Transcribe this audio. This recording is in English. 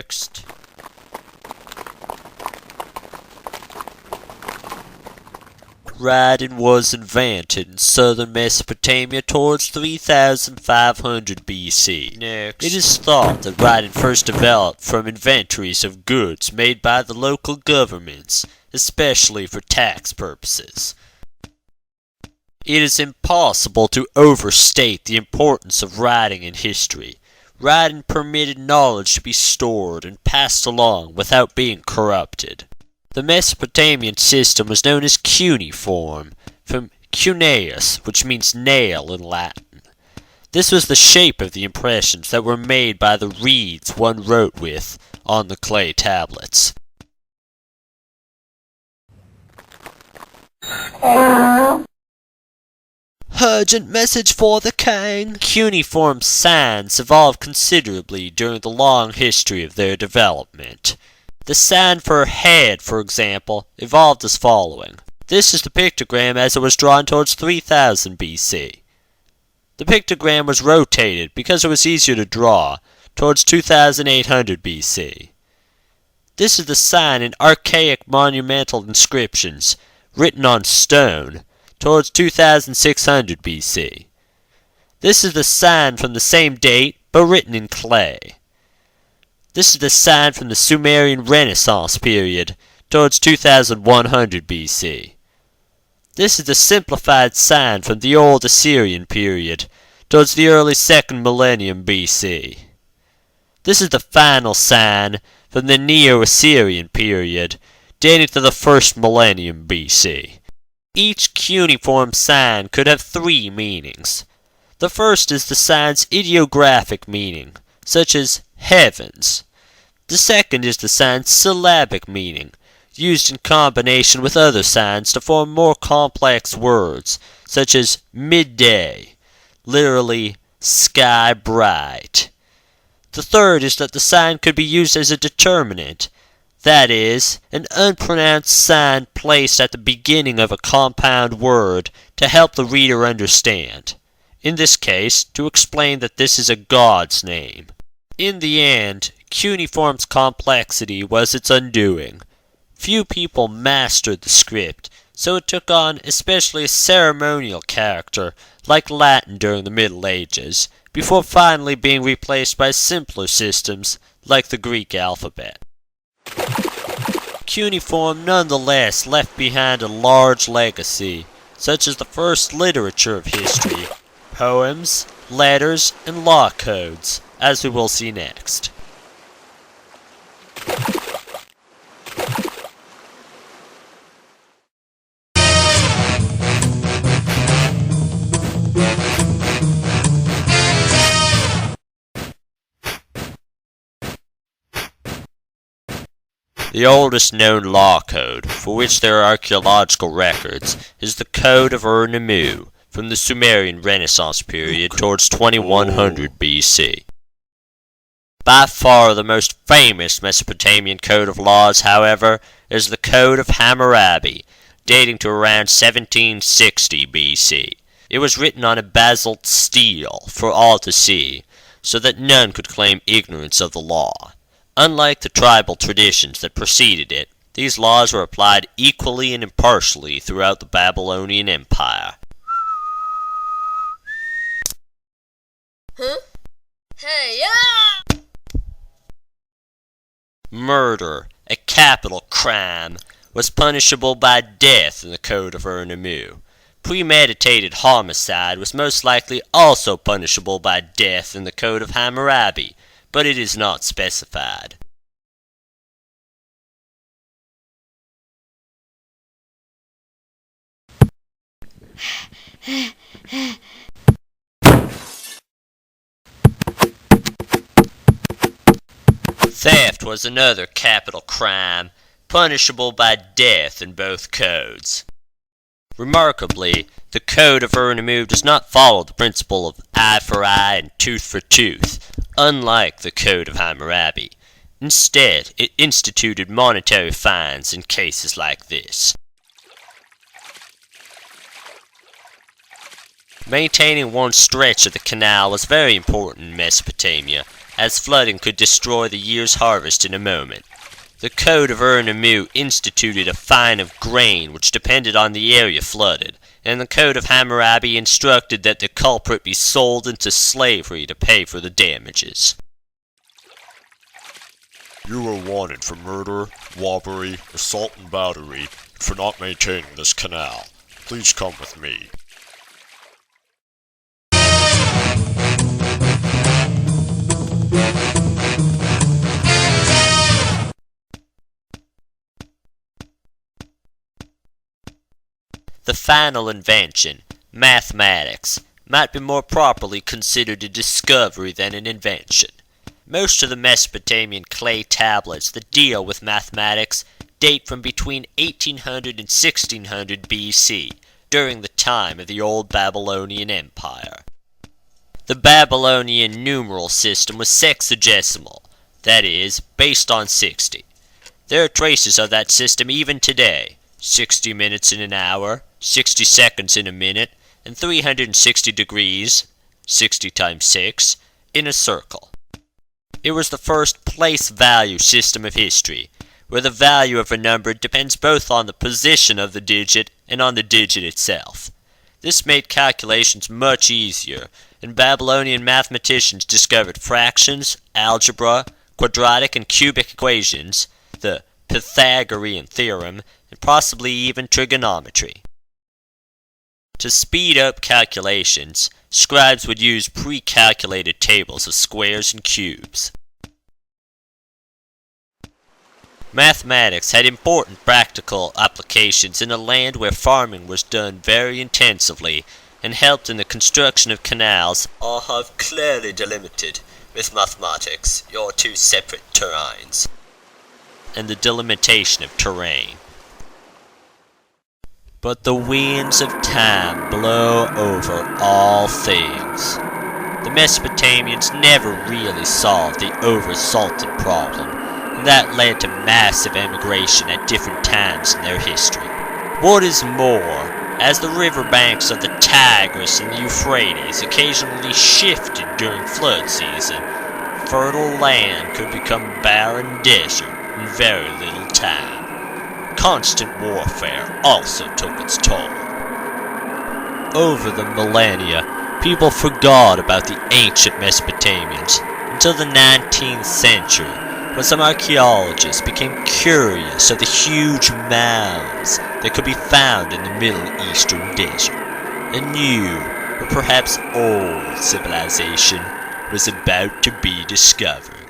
Next. Writing was invented in southern Mesopotamia towards 3500 BC. Next. It is thought that writing first developed from inventories of goods made by the local governments, especially for tax purposes. It is impossible to overstate the importance of writing in history. Writing permitted knowledge to be stored and passed along without being corrupted. The Mesopotamian system was known as cuneiform, from cuneus, which means nail in Latin. This was the shape of the impressions that were made by the reeds one wrote with on the clay tablets. Urgent message for the king! Cuneiform signs evolved considerably during the long history of their development. The sign for head, for example, evolved as following. This is the pictogram as it was drawn towards 3000 BC. The pictogram was rotated because it was easier to draw towards 2800 BC. This is the sign in archaic monumental inscriptions written on stone towards 2600 BC. This is the sign from the same date but written in clay. This is the sign from the Sumerian Renaissance period towards 2100 BC. This is the simplified sign from the Old Assyrian period towards the early 2nd millennium BC. This is the final sign from the Neo-Assyrian period dating to the 1st millennium BC. Each cuneiform sign could have three meanings. The first is the sign's ideographic meaning, such as heavens. The second is the sign's syllabic meaning, used in combination with other signs to form more complex words, such as midday, literally sky bright. The third is that the sign could be used as a determinant, that is, an unpronounced sign placed at the beginning of a compound word to help the reader understand. In this case, to explain that this is a god's name. In the end, cuneiform's complexity was its undoing. Few people mastered the script, so it took on especially a ceremonial character, like Latin during the Middle Ages, before finally being replaced by simpler systems, like the Greek alphabet. Cuneiform nonetheless left behind a large legacy, such as the first literature of history, poems, letters, and law codes, as we will see next. The oldest known law code, for which there are archaeological records, is the Code of Ur-Nammu, from the Sumerian Renaissance period towards 2100 BC. By far the most famous Mesopotamian code of laws, however, is the Code of Hammurabi, dating to around 1760 BC. It was written on a basalt stele for all to see, so that none could claim ignorance of the law. Unlike the tribal traditions that preceded it, these laws were applied equally and impartially throughout the Babylonian Empire. Huh? Hey, yeah! Murder, a capital crime, was punishable by death in the Code of Ur-Nammu. Premeditated homicide was most likely also punishable by death in the Code of Hammurabi, but it is not specified. Theft was another capital crime, punishable by death in both codes. Remarkably, the Code of Ur-Nammu does not follow the principle of eye for eye and tooth for tooth, unlike the Code of Hammurabi. Instead, it instituted monetary fines in cases like this. Maintaining one stretch of the canal was very important in Mesopotamia, as flooding could destroy the year's harvest in a moment. The Code of Ur-Nammu instituted a fine of grain which depended on the area flooded, and the Code of Hammurabi instructed that the culprit be sold into slavery to pay for the damages. You are wanted for murder, robbery, assault and battery, and for not maintaining this canal. Please come with me. The final invention, mathematics, might be more properly considered a discovery than an invention. Most of the Mesopotamian clay tablets that deal with mathematics date from between 1800 and 1600 BC, during the time of the Old Babylonian Empire. The Babylonian numeral system was sexagesimal, that is, based on 60. There are traces of that system even today, 60 minutes in an hour, 60 seconds in a minute, and 360 degrees, 60 times 6, in a circle. It was the first place value system of history, where the value of a number depends both on the position of the digit and on the digit itself. This made calculations much easier, and Babylonian mathematicians discovered fractions, algebra, quadratic and cubic equations, the Pythagorean theorem, and possibly even trigonometry. To speed up calculations, scribes would use pre-calculated tables of squares and cubes. Mathematics had important practical applications in a land where farming was done very intensively and helped in the construction of canals. I have clearly delimited with mathematics your two separate terrains and the delimitation of terrain. But the winds of time blow over all things. The Mesopotamians never really solved the over-salted problem, and that led to massive emigration at different times in their history. What is more, as the riverbanks of the Tigris and the Euphrates occasionally shifted during flood season, fertile land could become barren desert in very little time. Constant warfare also took its toll. Over the millennia, people forgot about the ancient Mesopotamians until the 19th century, when some archaeologists became curious of the huge mounds that could be found in the Middle Eastern desert. A new, or perhaps old civilization was about to be discovered.